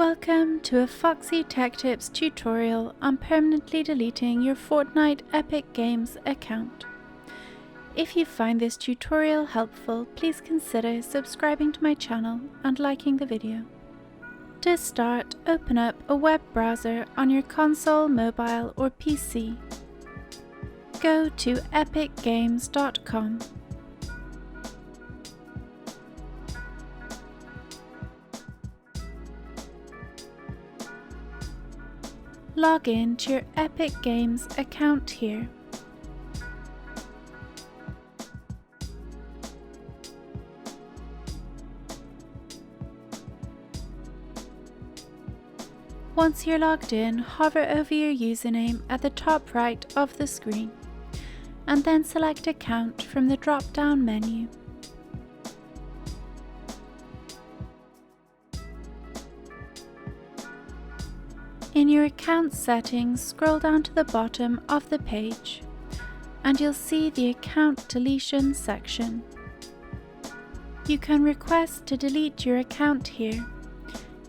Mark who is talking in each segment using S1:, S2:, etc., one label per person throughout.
S1: Welcome to a Foxy Tech Tips tutorial on permanently deleting your Fortnite Epic Games account. If you find this tutorial helpful, please consider subscribing to my channel and liking the video. To start, open up a web browser on your console, mobile or PC. Go to epicgames.com. Log in to your Epic Games account here. Once you're logged in, hover over your username at the top right of the screen, and then select Account from the drop-down menu. In your account settings, scroll down to the bottom of the page, and you'll see the Account Deletion section. You can request to delete your account here.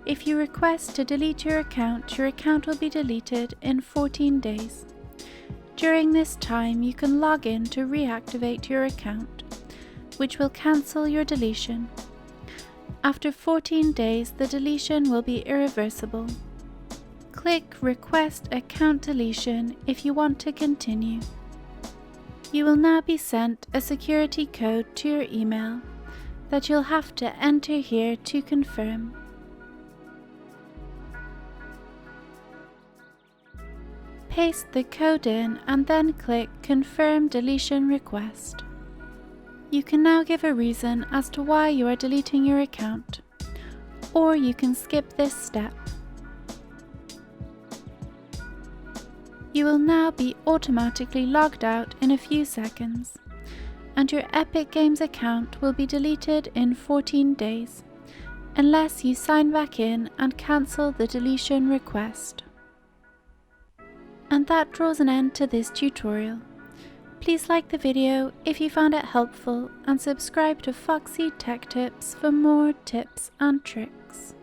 S1: If you request to delete your account will be deleted in 14 days. During this time, you can log in to reactivate your account, which will cancel your deletion. After 14 days, the deletion will be irreversible. Click Request Account Deletion if you want to continue. You will now be sent a security code to your email that you'll have to enter here to confirm. Paste the code in and then click Confirm Deletion Request. You can now give a reason as to why you are deleting your account, or you can skip this step. You will now be automatically logged out in a few seconds, and your Epic Games account will be deleted in 14 days, unless you sign back in and cancel the deletion request. And that draws an end to this tutorial. Please like the video if you found it helpful and subscribe to Foxy Tech Tips for more tips and tricks.